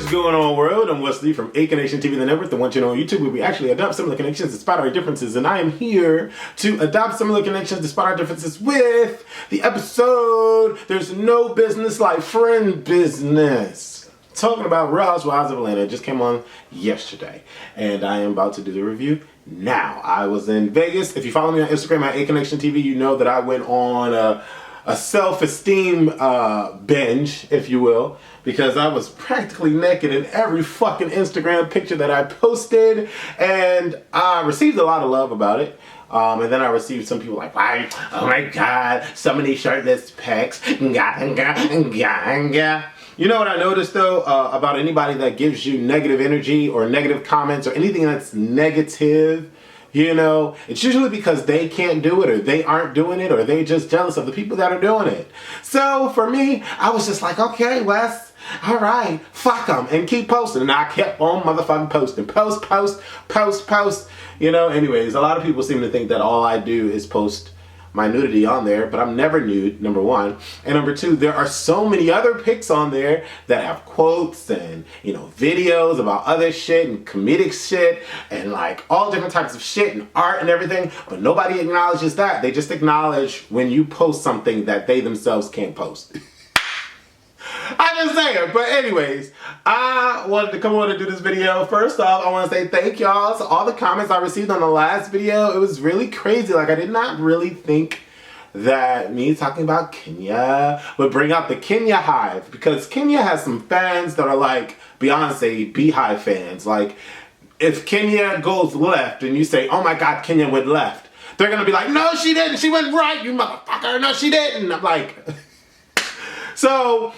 What's going on, world? I'm Wesley from Aidan Nation TV, the network, the one channel on YouTube where we actually adopt similar connections despite our differences. And I am here to adopt similar connections despite our differences with the episode There's No Business Like Friend Business. Talking about Real Housewives of Atlanta. It just came on yesterday. And I am about to do the review now. I was in Vegas. If you follow me on Instagram at Aidan Nation TV, you know that I went on a self-esteem binge, if you will, because I was practically naked in every fucking Instagram picture that I posted, and I received a lot of love about it. And then I received some people like, why, oh my god, so many shirtless pecs. You know what I noticed though about anybody that gives you negative energy or negative comments or anything that's negative? You know, it's usually because they can't do it or they aren't doing it or they're just jealous of the people that are doing it. So for me, I was just like, okay, Wes, all right, fuck them and keep posting. And I kept on motherfucking posting. Post. You know, anyways, a lot of people seem to think that all I do is post my nudity on there, but I'm never nude, number one. And number two, there are so many other pics on there that have quotes and, you know, videos about other shit and comedic shit and like all different types of shit and art and everything, but nobody acknowledges that. They just acknowledge when you post something that they themselves can't post. I'm just saying, but anyways, I wanted to come on and do this video. First off, I want to say thank y'all. So all the comments I received on the last video, it was really crazy. Like, I did not really think that me talking about Kenya would bring out the Kenya hive, because Kenya has some fans that are like Beyonce Beehive fans. Like, if Kenya goes left and you say, oh my god, Kenya went left, they're gonna be like, no she didn't, she went right, you motherfucker, no she didn't. I'm like, so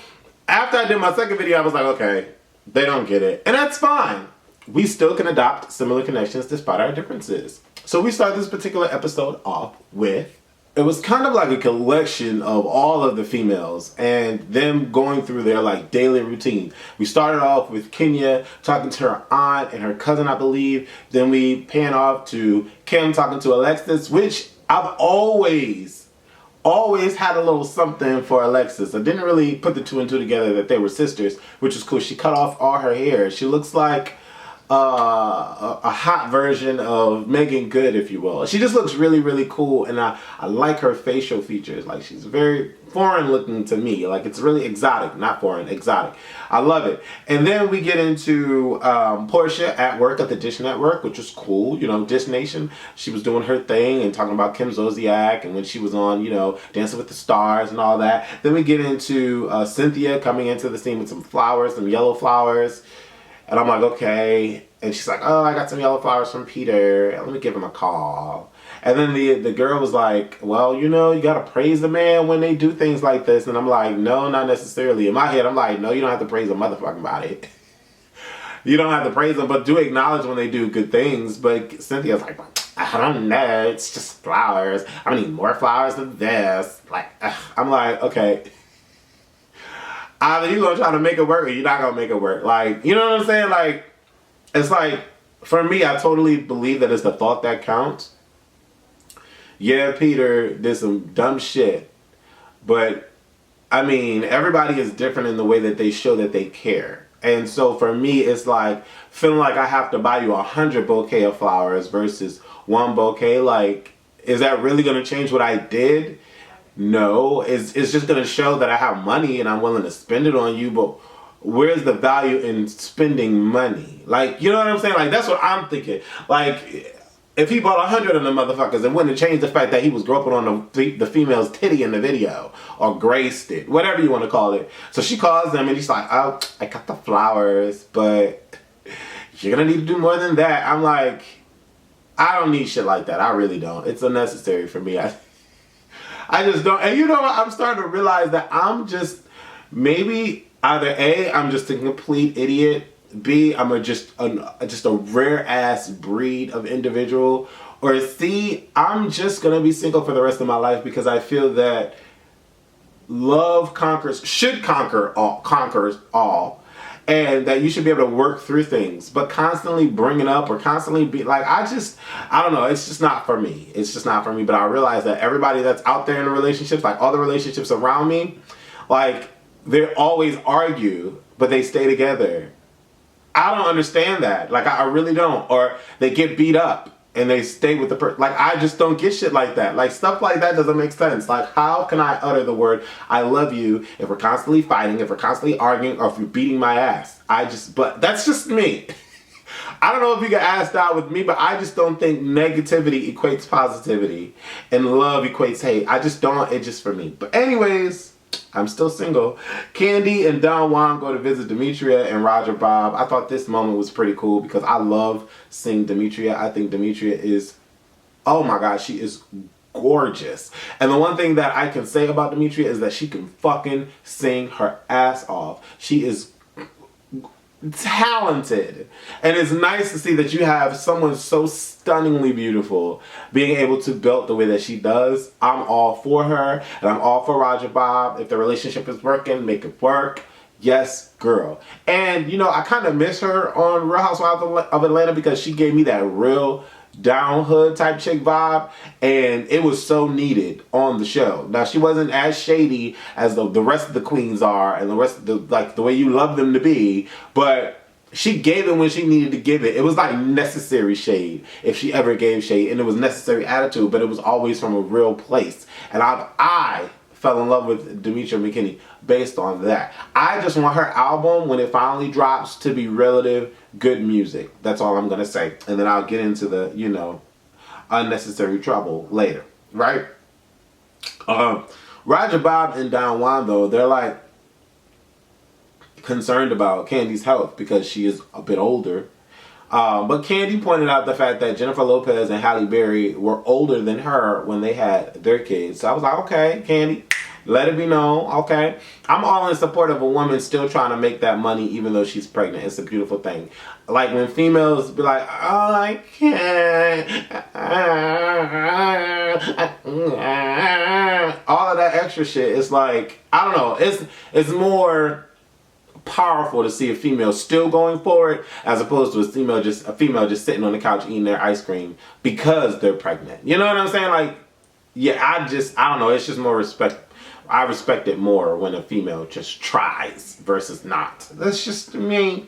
after I did my second video, I was like, okay, they don't get it. And that's fine. We still can adopt similar connections despite our differences. So we start this particular episode off with, it was kind of like a collection of all of the females and them going through their like daily routine. We started off with Kenya talking to her aunt and her cousin, I believe. Then we pan off to Kim talking to Alexis, which I've always had a little something for Alexis. I didn't really put the two and two together that they were sisters, which was cool. She cut off all her hair. She looks like a hot version of Megan Good, if you will. She just looks really, really cool, and I like her facial features. Like, she's very foreign looking to me. Like, it's really exotic, not foreign, exotic. I love it. And then we get into Portia at work at the Dish Network, which was cool. You know, Dish Nation. She was doing her thing and talking about Kim Zolciak and when she was on, you know, Dancing with the Stars and all that. Then we get into Cynthia coming into the scene with some flowers, some yellow flowers. And I'm like, okay. And she's like, oh, I got some yellow flowers from Peter. Let me give him a call. And then the girl was like, well, you know, you got to praise the man when they do things like this. And I'm like, no, not necessarily. In my head, I'm like, no, you don't have to praise a motherfucking body. You don't have to praise them, but do acknowledge when they do good things. But Cynthia's like, I don't know. It's just flowers. I need more flowers than this. Like, I'm like, okay. Either you're going to try to make it work or you're not going to make it work. Like, you know what I'm saying? Like, it's like, for me, I totally believe that it's the thought that counts. Yeah, Peter did some dumb shit. But, I mean, everybody is different in the way that they show that they care. And so for me, it's like, feeling like I have to buy you 100 bouquet of flowers versus one bouquet. Like, is that really going to change what I did? No, it's just going to show that I have money and I'm willing to spend it on you, but where's the value in spending money? Like, you know what I'm saying? Like, that's what I'm thinking. Like, if he bought 100 of them motherfuckers, it wouldn't have changed the fact that he was groping on the female's titty in the video, or graced it, whatever you want to call it. So she calls them and he's like, oh, I got the flowers, but you're going to need to do more than that. I'm like, I don't need shit like that. I really don't. It's unnecessary for me. I just don't. And you know what? I'm starting to realize that I'm just, maybe either A, I'm just a complete idiot. B, I'm just a rare ass breed of individual. Or C, I'm just going to be single for the rest of my life because I feel that love should conquer all. And that you should be able to work through things. But constantly bring it up or constantly be like, I don't know. It's just not for me. It's just not for me. But I realize that everybody that's out there in relationships, like all the relationships around me, like they always argue, but they stay together. I don't understand that. Like, I really don't. Or they get beat up and they stay with the person. Like, I just don't get shit like that. Like, stuff like that doesn't make sense. Like, how can I utter the word I love you if we're constantly fighting, if we're constantly arguing, or if you're beating my ass? But that's just me. I don't know if you get asked out with me, but I just don't think negativity equates positivity and love equates hate. I just don't. It's just for me. But anyways, I'm still single. Candy and Don Juan go to visit Demetria and Roger Bob. I thought this moment was pretty cool because I love seeing Demetria. I think Demetria is, oh my God, she is gorgeous. And the one thing that I can say about Demetria is that she can fucking sing her ass off. She is talented, and it's nice to see that you have someone so stunningly beautiful being able to belt the way that she does. I'm all for her, and I'm all for Roger Bob. If the relationship is working, make it work. Yes, girl. And you know, I kind of miss her on Real Housewives of Atlanta because she gave me that real down hood type chick vibe, and it was so needed on the show. Now, she wasn't as shady as the rest of the queens are, and the rest of the way you love them to be, but she gave it when she needed to give it. It was like necessary shade, if she ever gave shade, and it was necessary attitude, but it was always from a real place. And I fell in love with Demetria McKinney based on that. I just want her album, when it finally drops, to be relative good music. That's all I'm gonna say. And then I'll get into the, you know, unnecessary trouble later, right? Roger Bob and Don Juan, though, they're like concerned about Candy's health because she is a bit older. But Candy pointed out the fact that Jennifer Lopez and Halle Berry were older than her when they had their kids. So I was like, okay, Candy, let it be known, okay? I'm all in support of a woman still trying to make that money even though she's pregnant. It's a beautiful thing. Like when females be like, oh, I can't. All of that extra shit. It's like, I don't know. It's more powerful to see a female still going for it as opposed to a female just sitting on the couch eating their ice cream because they're pregnant. You know what I'm saying? Like, yeah, I don't know. It's just more respect. I respect it more when a female just tries versus not. That's just me.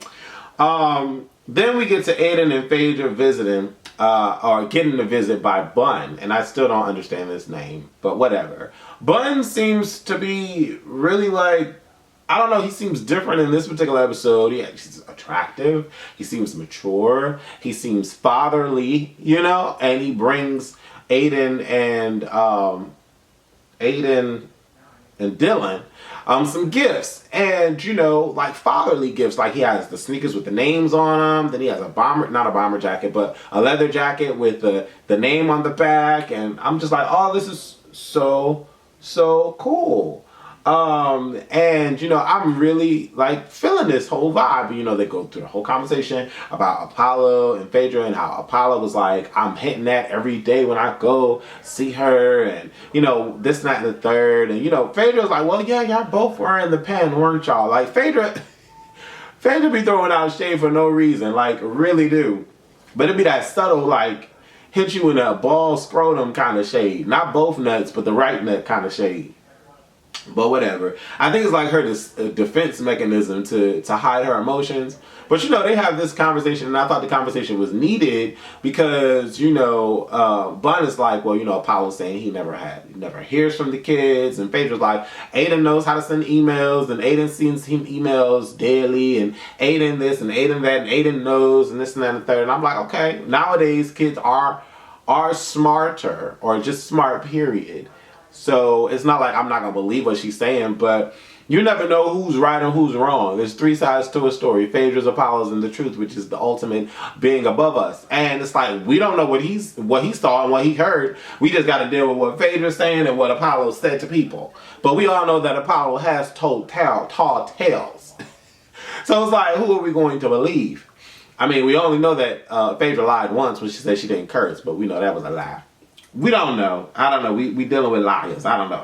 Then we get to Aidan and Phaedra visiting, or getting a visit by Bun, and I still don't understand this name, but whatever. Bun seems to be really like, I don't know, he seems different in this particular episode. He's attractive. He seems mature. He seems fatherly, you know, and he brings Aidan and Dylan some gifts, and you know, like fatherly gifts. Like he has the sneakers with the names on them. Then he has not a bomber jacket, but a leather jacket with the name on the back. And I'm just like, oh, this is so cool. And you know, I'm really like feeling this whole vibe. You know, they go through the whole conversation about Apollo and Phaedra and how Apollo was like, I'm hitting that every day when I go see her, and you know, this, that, and the third. And you know, Phaedra was like, well, yeah, y'all both were in the pen, weren't y'all? Like Phaedra be throwing out shade for no reason, like really do. But it'd be that subtle, like hit you in a ball scrotum kind of shade, not both nuts, but the right nut kind of shade. But whatever. I think it's like her defense mechanism to hide her emotions. But you know, they have this conversation, and I thought the conversation was needed because, you know, Bun is like, well, you know, Apollo's saying he never hears from the kids, and Phaedra's like, Aidan knows how to send emails, and Aidan sends him emails daily, and Aidan this and Aidan that, and Aidan knows, and this and that and the third. And I'm like, okay, nowadays kids are smarter, or just smart, period. So it's not like I'm not going to believe what she's saying, but you never know who's right and who's wrong. There's three sides to a story: Phaedra's, Apollo's, and the truth, which is the ultimate being above us. And it's like, we don't know what he saw and what he heard. We just got to deal with what Phaedra's saying and what Apollo said to people. But we all know that Apollo has told tall tales. So it's like, who are we going to believe? I mean, we only know that Phaedra lied once when she said she didn't curse, but we know that was a lie. We don't know. I don't know. We dealing with liars. I don't know.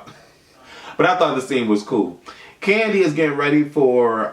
But I thought the scene was cool. Candy is getting ready for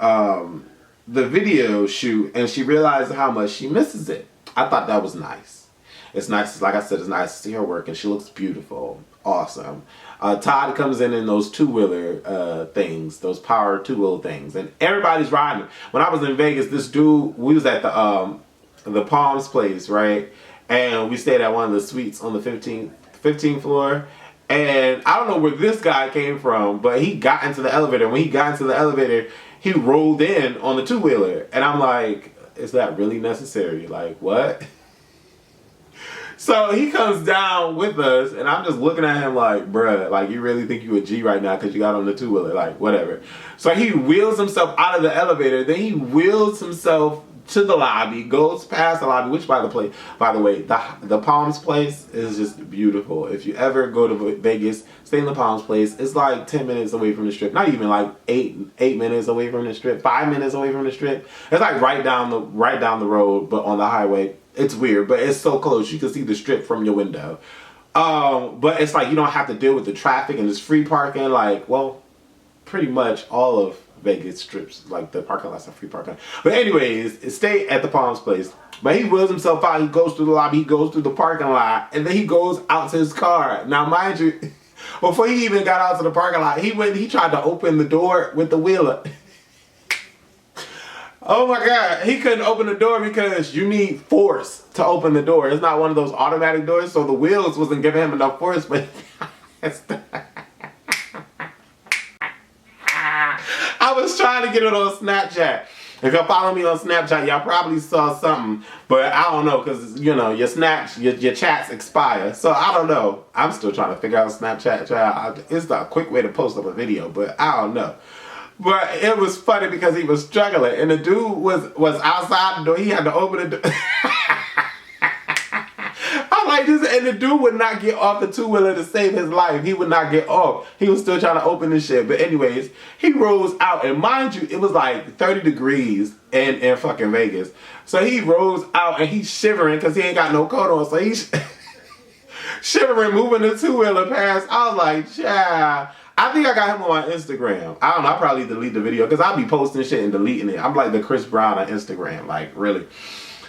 the video shoot, and she realizes how much she misses it. I thought that was nice. It's nice, like I said, it's nice to see her work, and she looks beautiful. awesome. Todd comes in those two-wheeler things, those power two-wheel things, and everybody's riding. When I was in Vegas, this dude, we was at the Palms place, right? And we stayed at one of the suites on the 15th floor. And I don't know where this guy came from, but he got into the elevator. When he got into the elevator, he rolled in on the two-wheeler. And I'm like, is that really necessary? Like, what? So he comes down with us, and I'm just looking at him like, bruh, like, you really think you a G right now because you got on the two-wheeler? Like, whatever. So he wheels himself out of the elevator. Then he wheels himself to the lobby, goes past the lobby, which, by the way, the Palms place is just beautiful. If you ever go to Vegas, stay in the Palms place. It's like 10 minutes away from the strip. Not even like eight minutes away from the strip. 5 minutes away from the strip. It's like right down the road, but on the highway. It's weird, but it's so close. You can see the strip from your window. But it's like you don't have to deal with the traffic and it's free parking. Like, well, pretty much all of Vegas strips, like the parking lots are free parking. But anyways, stay at the Palms place. But he wheels himself out. He goes through the lobby. He goes through the parking lot, and then he goes out to his car. Now, mind you, before he even got out to the parking lot, he tried to open the door with the wheeler. Oh my God, he couldn't open the door because you need force to open the door. It's not one of those automatic doors, so the wheels wasn't giving him enough force, but I was trying to get it on Snapchat. If y'all follow me on Snapchat, y'all probably saw something, but I don't know because, you know, your chats expire. So I don't know. I'm still trying to figure out Snapchat. It's a quick way to post up a video, but I don't know. But it was funny because he was struggling, and the dude was outside the door. He had to open the door. I like this, and the dude would not get off the two-wheeler to save his life. He would not get off. He was still trying to open the shit. But anyways, he rolls out, and mind you, it was like 30 degrees in fucking Vegas. So he rolls out, and he's shivering because he ain't got no coat on. So he's shivering, moving the two-wheeler past. I was like, child. I think I got him on my Instagram. I don't know. I'll probably delete the video because I'll be posting shit and deleting it. I'm like the Chris Brown on Instagram. Like, really.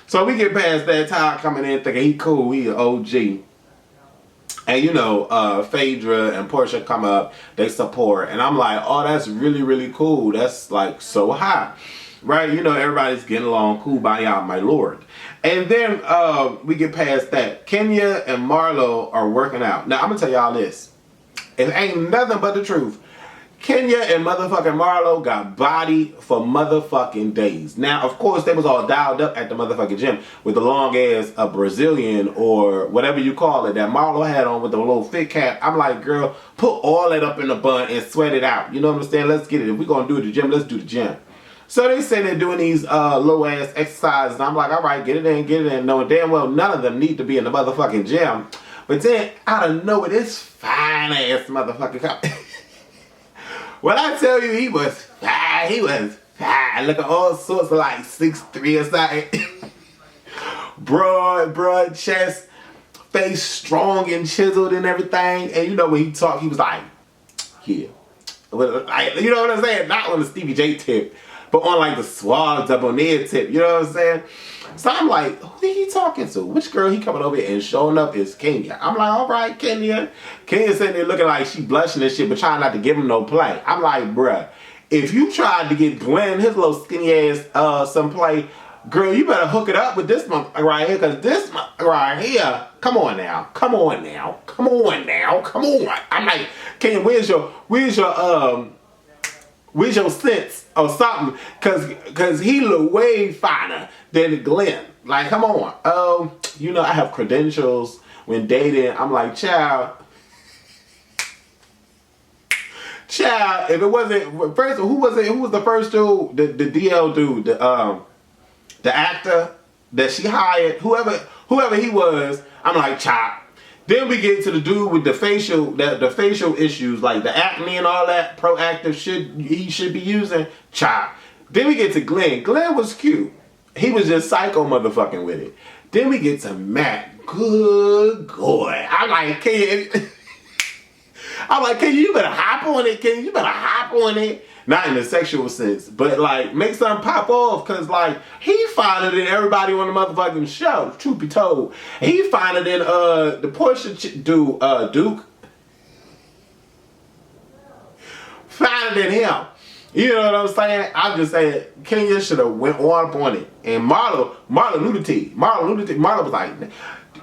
So we get past that, Todd coming in thinking he cool. He an OG. And, you know, Phaedra and Portia come up. They support. And I'm like, oh, that's really, really cool. That's, like, so high. Right? You know, everybody's getting along. Cool by y'all, my lord. And then we get past that. Kenya and Marlo are working out. Now, I'm going to tell y'all this. It ain't nothing but the truth. Kenya and motherfucking Marlo got body for motherfucking days. Now, of course, they was all dialed up at the motherfucking gym with the long ass Brazilian or whatever you call it that Marlo had on with the little fit cap. I'm like, girl, put all that up in the bun and sweat it out. You know what I'm saying? Let's get it. If we're going to do it at the gym, let's do the gym. So they say they're doing these low ass exercises. I'm like, all right, get it in. Knowing damn well none of them need to be in the motherfucking gym. But then, out of nowhere, this fine-ass motherfucker come. When I tell you he was fine, looking all sorts of like 6'3" or something. broad chest, face strong and chiseled and everything. And you know, when he talked, he was like, yeah. You know what I'm saying? Not on the Stevie J tip, but on like the suave debonair tip. You know what I'm saying? So I'm like, who he talking to? Which girl he coming over here and showing up is Kenya. I'm like, all right, Kenya. Kenya's sitting there looking like she blushing and shit, but trying not to give him no play. I'm like, bruh, if you tried to get Glenn, his little skinny ass, some play, girl, you better hook it up with this month right here, because this month right here, come on now. I'm like, Kenya, where's your sense or something? Cause he look way finer than Glenn. Like, come on. You know, I have credentials when dating. I'm like, child, if it wasn't first, who was it? Who was the first dude? The DL dude, the actor that she hired, whoever he was. I'm like, child. Then we get to the dude with the facial issues, like the acne and all that proactive shit he should be using. Chop. Then we get to Glenn. Glenn was cute. He was just psycho motherfucking with it. Then we get to Matt. Good boy. I'm like, Ken, you better hop on it, Ken. You better hop on it. Not in the sexual sense, but like make something pop off, cause like he finer than everybody on the motherfucking show. Truth be told, he finer than the Portia dude, Duke. finer than him. You know what I'm saying? I'm just saying, Kenya should have went on on it. And Marlo knew the tea. Marlo was like,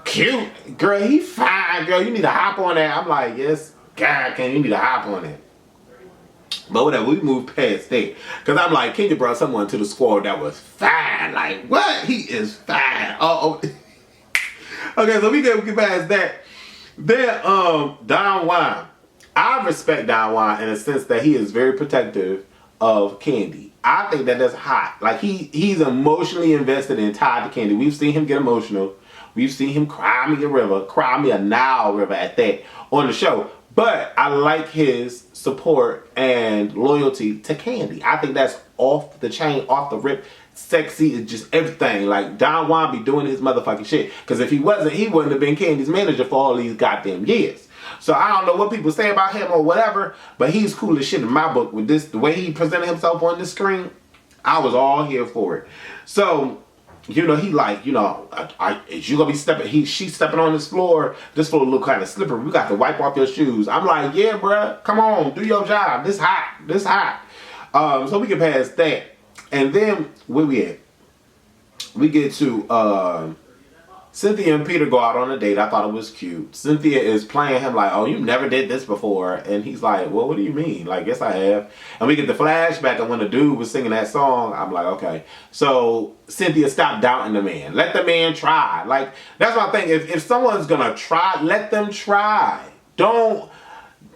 cute. Girl, he fine. Girl, you need to hop on that. I'm like, yes, God, Kenya, you need to hop on it. But whatever, we moved past that. Because I'm like, Kenya brought someone to the squad that was fine. Like, what? He is fine. Oh. Okay, so we get past that. Then, Don Juan. I respect Don Juan in a sense that he is very protective of Candy. I think that's hot. Like, he's emotionally invested and tied to Candy. We've seen him get emotional. We've seen him cry me a Nile river at that on the show. But I like his support and loyalty to Candy. I think that's off the chain, off the rip. Sexy is just everything. Like, Don Juan be doing his motherfucking shit. Because if he wasn't, he wouldn't have been Candy's manager for all these goddamn years. So I don't know what people say about him or whatever, but he's cool as shit in my book with this. The way he presented himself on the screen, I was all here for it. So, you know, he like, you know, is you gonna be stepping? She's stepping on this floor. This floor look kind of slippery. We got to wipe off your shoes. I'm like, yeah, bruh, come on, do your job. This hot. So we get past that. And then, where we at? We get to, Cynthia and Peter go out on a date. I thought it was cute. Cynthia is playing him like, oh, you never did this before. And he's like, well, what do you mean? Like, yes, I have. And we get the flashback of when the dude was singing that song. I'm like, okay. So, Cynthia, stop doubting the man. Let the man try. Like, that's my thing. If someone's going to try, let them try. Don't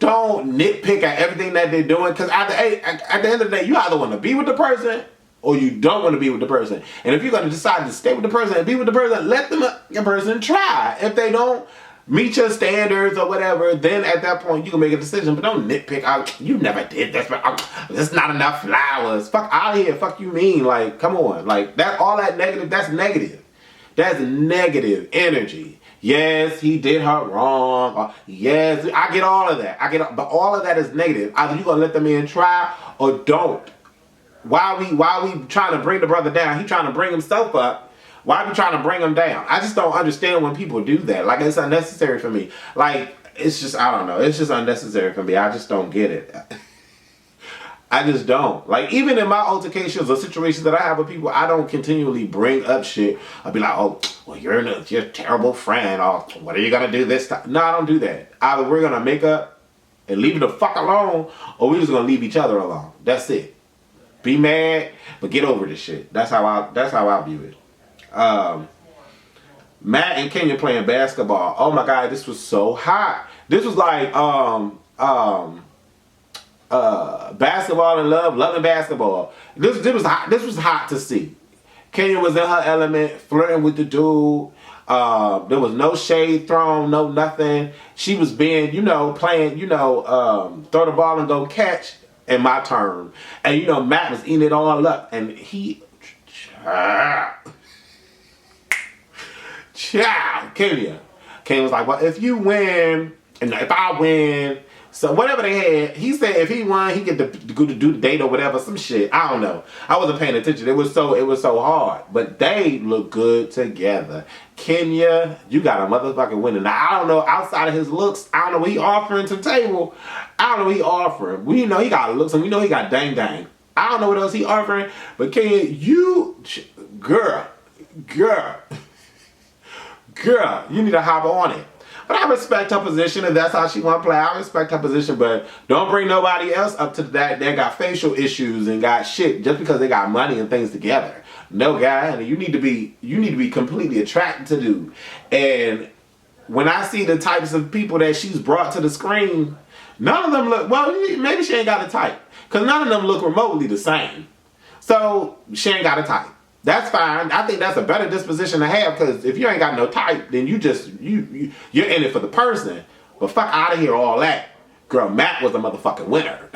nitpick at everything that they're doing. Because at the end of the day, you either want to be with the person or you don't want to be with the person. And if you're going to decide to stay with the person and be with the person, let the person try. If they don't meet your standards or whatever, then at that point you can make a decision. But don't nitpick out, you never did this, but there's not enough flowers. Fuck out of here. Fuck you mean. Like, come on. Like, all that negative, that's negative. That's negative energy. Yes, he did her wrong. Yes, I get all of that. But all of that is negative. Either you're going to let the man try or don't. Why we trying to bring the brother down? He trying to bring himself up. Why we trying to bring him down? I just don't understand when people do that. Like, it's unnecessary for me. Like, it's just, I don't know. It's just unnecessary for me. I just don't get it. I just don't. Like, even in my altercations or situations that I have with people, I don't continually bring up shit. I'll be like, oh, well, you're a terrible friend. Or, what are you going to do this time? No, I don't do that. Either we're going to make up and leave it the fuck alone, or we're just going to leave each other alone. That's it. Be mad, but get over this shit. That's how I view it. Matt and Kenya playing basketball. Oh my God, this was so hot. This was like basketball in love, loving basketball. This was hot. This was hot to see. Kenya was in her element, flirting with the dude. There was no shade thrown, no nothing. She was being, playing, throw the ball and go catch. In my term. And Matt was eating it all up. And he Kenya was like, well, if you win, and if I win, so whatever they had, he said if he won, he get to go to do the date or whatever, some shit. I don't know. I wasn't paying attention. It was so hard. But they look good together. Kenya, you got a motherfucking winner. Now, I don't know, outside of his looks, I don't know what he offering to the table. I don't know what he offering. We know he got looks and we know he got dang. I don't know what else he offering. But Kenya, girl, you need to hop on it. But I respect her position. If that's how she want to play, I respect her position. But don't bring nobody else up to that got facial issues and got shit just because they got money and things together. No, guy, honey, you need to be completely attracted to dude. And when I see the types of people that she's brought to the screen, none of them look, well, maybe she ain't got a type. Because none of them look remotely the same. So she ain't got a type. That's fine. I think that's a better disposition to have, because if you ain't got no type, then you're in it for the person. But fuck out of here, all that. Girl, Matt was a motherfucking winner.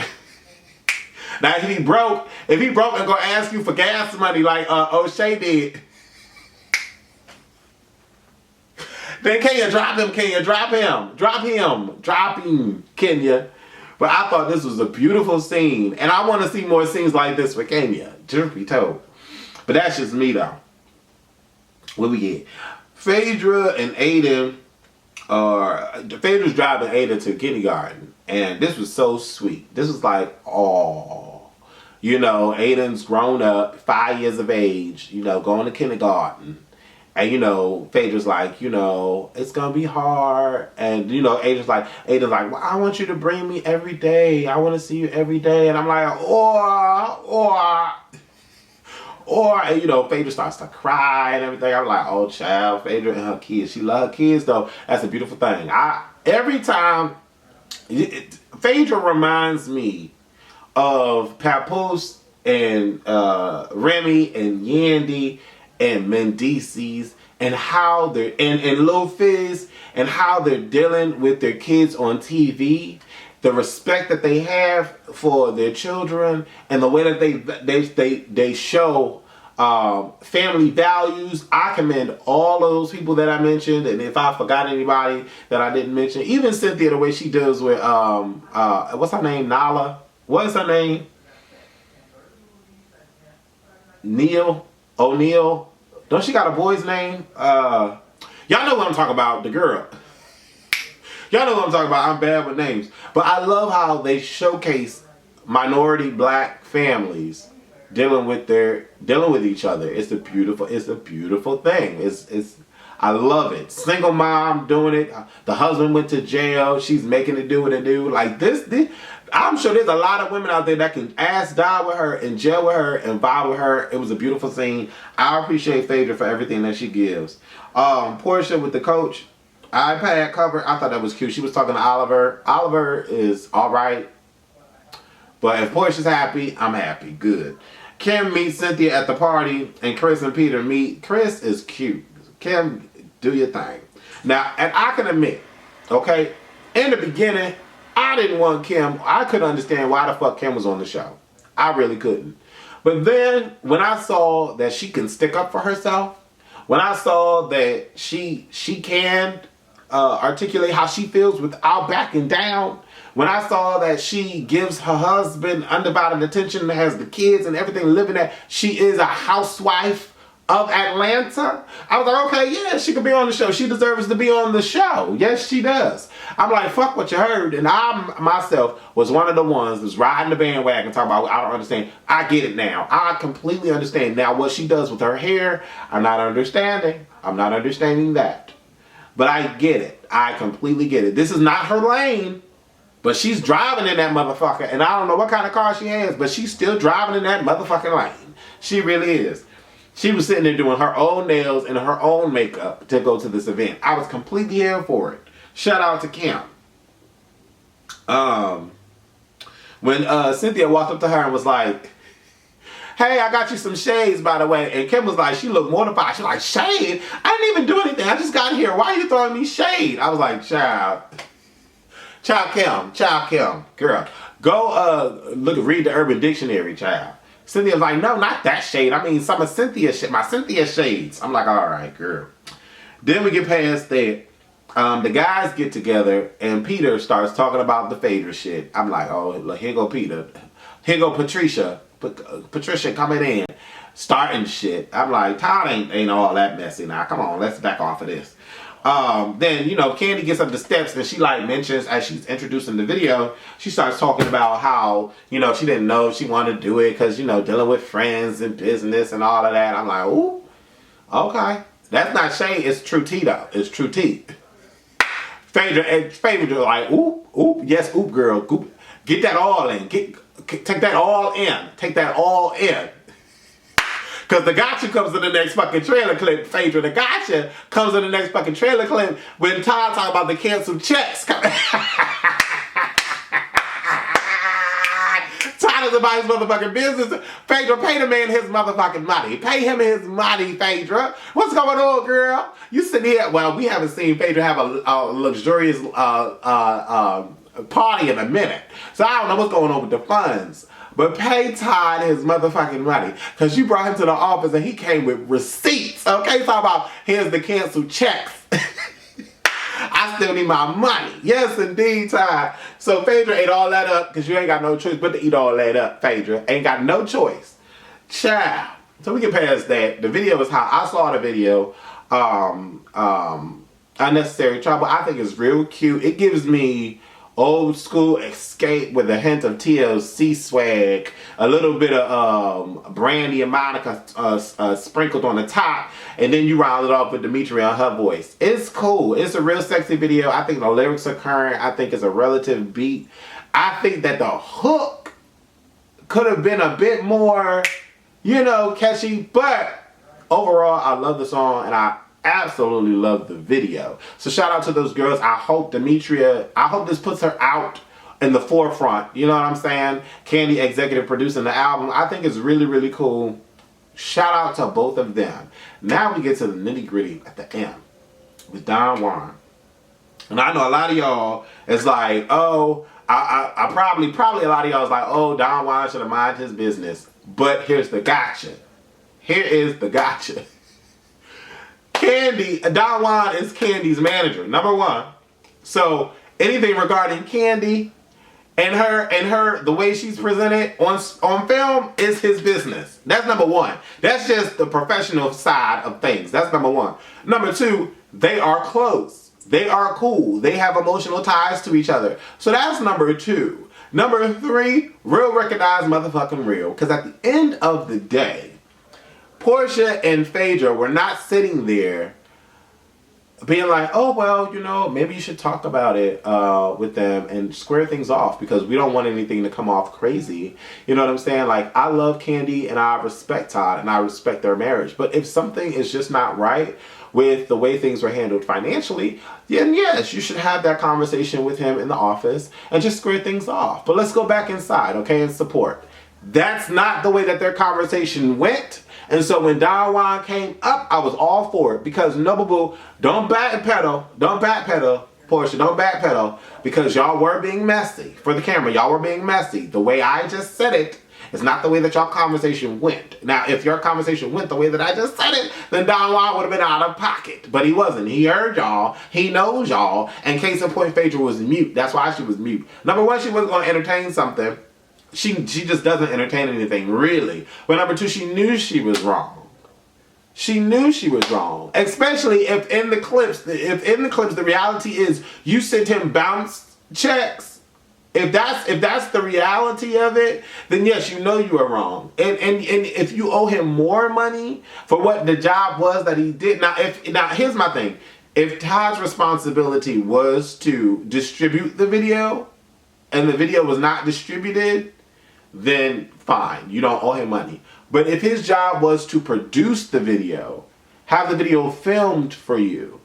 Now, if he broke and gonna ask you for gas money like O'Shea did, then Kenya, drop him, Kenya. But I thought this was a beautiful scene, and I want to see more scenes like this with Kenya. Truth be told. But that's just me, though. What we get? Phaedra and Aidan Phaedra's driving Aidan to kindergarten. And this was so sweet. This was like, oh, you know, Aidan's grown up, 5 years of age, you know, going to kindergarten. And, you know, Phaedra's like, you know, it's going to be hard. And, you know, Aidan's like, well, I want you to bring me every day. I want to see you every day. And I'm like, and, you know, Phaedra starts to cry and everything. I'm like, oh, child, Phaedra and her kids. She loves her kids, though. That's a beautiful thing. Every time, Phaedra reminds me of Papoose and Remy and Yandy and Mendices and how they're, and Lil Fizz, and how they're dealing with their kids on TV. The respect that they have for their children and the way that they show family values. I commend all of those people that I mentioned, and if I forgot anybody that I didn't mention, even Cynthia, the way she does with what's her name, Nala? What is her name? O'Neal. Don't she got a boy's name? Y'all know what I'm talking about, the girl. Y'all know what I'm talking about. I'm bad with names. But I love how they showcase minority black families dealing with each other. It's a beautiful thing. I love it. Single mom doing it. The husband went to jail. She's making it do what it do. Like this, I'm sure there's a lot of women out there that can ass die with her and jail with her and vibe with her. It was a beautiful scene. I appreciate Phaedra for everything that she gives. Portia with the coach. iPad cover. I thought that was cute. She was talking to Oliver. Oliver is alright. But if Portia's happy, I'm happy. Good. Kim meets Cynthia at the party, and Chris and Peter meet. Chris is cute. Kim, do your thing. Now, and I can admit, okay, in the beginning, I didn't want Kim. I couldn't understand why the fuck Kim was on the show. I really couldn't. But then, when I saw that she can stick up for herself, when I saw that she can articulate how she feels without backing down, when I saw that she gives her husband undivided attention, has the kids and everything, living that, she is a housewife of Atlanta, I was like, okay, yeah, she could be on the show. She deserves to be on the show. Yes, she does. I'm like, fuck what you heard. And I, myself, was one of the ones that was riding the bandwagon talking about, I don't understand. I get it now. I completely understand. Now, what she does with her hair, I'm not understanding. I'm not understanding that. But I get it. I completely get it. This is not her lane. But she's driving in that motherfucker. And I don't know what kind of car she has, but she's still driving in that motherfucking lane. She really is. She was sitting there doing her own nails and her own makeup to go to this event. I was completely here for it. Shout out to Kim. When Cynthia walked up to her and was like, hey, I got you some shades, by the way. And Kim was like, she looked mortified. She was like, shade? I didn't even do anything. I just got here. Why are you throwing me shade? I was like, child Kim, girl, go read the Urban Dictionary, child. Cynthia's like, no, not that shade. I mean, some of Cynthia's shit, my Cynthia shades. I'm like, all right, girl. Then we get past that. The guys get together, and Peter starts talking about the Phaedra shit. I'm like, oh, here go Peter. Here go Patricia. Patricia coming in, starting shit. I'm like, Todd ain't all that messy now. Come on, let's back off of this. Then, you know, Candy gets up the steps and she like mentions as she's introducing the video, she starts talking about how, you know, she didn't know she wanted to do it because, you know, dealing with friends and business and all of that. I'm like, ooh, okay. That's not shade, it's true tea though. It's true tea. Phaedra like, oop, yes, oop, girl. Oop. Get that all in. Take that all in. Take that all in. Because the gotcha comes in the next fucking trailer clip, Phaedra. The gotcha comes in the next fucking trailer clip when Todd talking about the canceled checks. Todd is about his motherfucking business. Phaedra, pay the man his motherfucking money. Pay him his money, Phaedra. What's going on, girl? You sitting here, well, we haven't seen Phaedra have a luxurious party in a minute. So I don't know what's going on with the funds. But pay Todd his motherfucking money. Because you brought him to the office and he came with receipts. Okay, talk about here's the canceled checks. I still need my money. Yes, indeed, Todd. So Phaedra ate all that up because you ain't got no choice but to eat all that up, Phaedra. Ain't got no choice. Child. So we get past that. The video is how I saw the video. Unnecessary Trouble. I think it's real cute. It gives me old school escape with a hint of TLC swag, a little bit of Brandy and Monica sprinkled on the top, and then you round it off with Demetria and her voice. It's cool. It's a real sexy video. I think the lyrics are current. I think it's a relative beat. I think that the hook could have been a bit more, you know, catchy, but overall, I love the song and I absolutely love the video. So shout out to those girls. I hope this puts her out in the forefront. You know what I'm saying? Kandi executive producing the album. I think it's really, really cool. Shout out to both of them. Now we get to the nitty gritty at the end with Don Juan. And I know a lot of y'all is like, oh, I probably a lot of y'all is like, oh, Don Juan should have minded his business. But here's the gotcha. Here is the gotcha. Don Juan is Kandi's manager, number one. So anything regarding Kandi and her, the way she's presented on film is his business. That's number one. That's just the professional side of things. That's number one. Number two, they are close. They are cool. They have emotional ties to each other. So that's number two. Number three, real recognized motherfucking real. Because at the end of the day, Portia and Phaedra were not sitting there being like, oh, well, you know, maybe you should talk about it with them and square things off because we don't want anything to come off crazy. You know what I'm saying? Like, I love Kandi and I respect Todd and I respect their marriage. But if something is just not right with the way things were handled financially, then yes, you should have that conversation with him in the office and just square things off. But let's go back inside, okay, and support. That's not the way that their conversation went. And so when Don Juan came up, I was all for it because no, boo-boo, don't backpedal, Portia, don't backpedal because y'all were being messy. For the camera, y'all were being messy. The way I just said it is not the way that y'all conversation went. Now, if your conversation went the way that I just said it, then Don Juan would have been out of pocket. But he wasn't. He heard y'all. He knows y'all. And case in point, Phaedra was mute. That's why she was mute. Number one, she wasn't going to entertain something. She just doesn't entertain anything, really. But number two, she knew she was wrong. She knew she was wrong. Especially if in the clips, the reality is you sent him bounce checks. If that's the reality of it, then yes, you know you are wrong. And if you owe him more money for what the job was that he did. Now here's my thing. If Todd's responsibility was to distribute the video and the video was not distributed, then fine, you don't owe him money. But if his job was to produce the video, have the video filmed for you,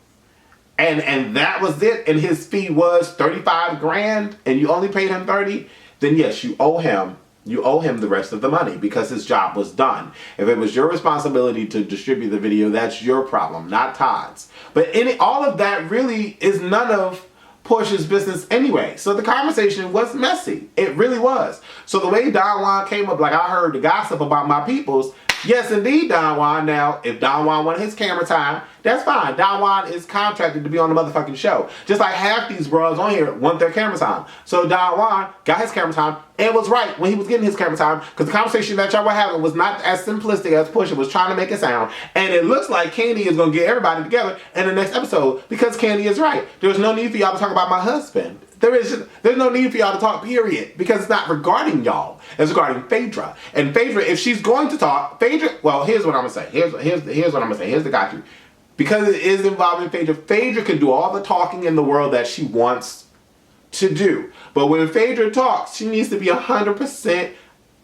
and that was it, and his fee was 35 grand, and you only paid him 30, then yes, you owe him the rest of the money because his job was done. If it was your responsibility to distribute the video, that's your problem, not Todd's. But all of that really is none of Portia's business anyway. So the conversation was messy. It really was. So the way Don Juan came up, like I heard the gossip about my peoples, yes indeed, Don Juan. Now, if Don Juan wanted his camera time, that's fine. Don Juan is contracted to be on the motherfucking show. Just like half these bros on here want their camera time. So Don Juan got his camera time and was right when he was getting his camera time because the conversation that y'all were having was not as simplistic as Portia was trying to make it sound. And it looks like Kandi is going to get everybody together in the next episode because Kandi is right. There's no need for y'all to talk about my husband. There's no need for y'all to talk, period, because it's not regarding y'all. It's regarding Phaedra. And Phaedra, if she's going to talk, Phaedra, well, here's what I'm going to say. Here's what I'm going to say. Here's the got you. Because it is involving Phaedra, Phaedra can do all the talking in the world that she wants to do. But when Phaedra talks, she needs to be 100%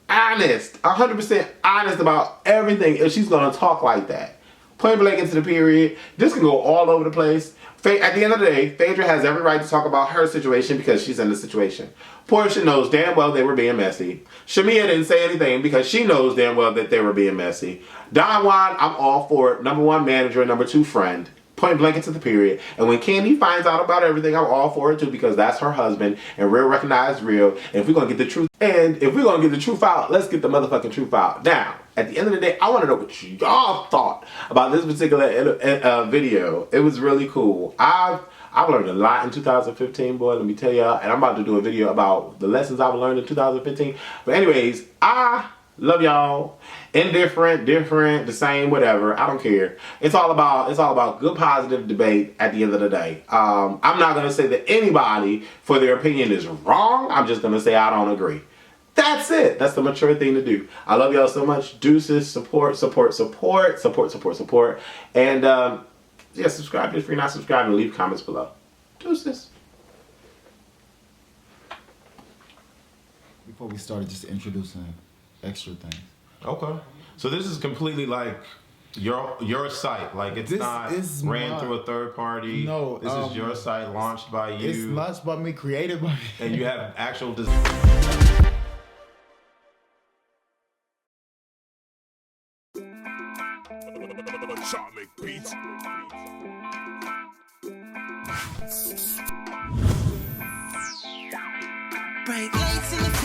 honest. 100% honest about everything if she's going to talk like that. Point blank into the period. This can go all over the place. At the end of the day, Phaedra has every right to talk about her situation because she's in the situation. Portia knows damn well they were being messy. Shamia didn't say anything because she knows damn well that they were being messy. Don Juan, I'm all for it. Number one, manager. Number two, friend. Point blank into the period. And when Kandi finds out about everything, I'm all for it too because that's her husband and real recognized real. And if we're going to get the truth, out, let's get the motherfucking truth out. Now, at the end of the day, I want to know what y'all thought about this particular video. It was really cool. I've learned a lot in 2015, boy, let me tell y'all. And I'm about to do a video about the lessons I've learned in 2015. But anyways, I Love y'all. Indifferent, different, the same, whatever. I don't care. It's all about good, positive debate at the end of the day. I'm not gonna say that anybody for their opinion is wrong. I'm just gonna say I don't agree. That's it. That's the mature thing to do. I love y'all so much. Deuces, support. And yeah, subscribe if you're not subscribed and leave comments below. Deuces. Before we started, just introducing extra things. Okay. So this is completely like your site. Like it's This not is ran my- through a third party. No, This is your site launched by you. It's launched by me, created by me. And you have actual Atomic Beats. Break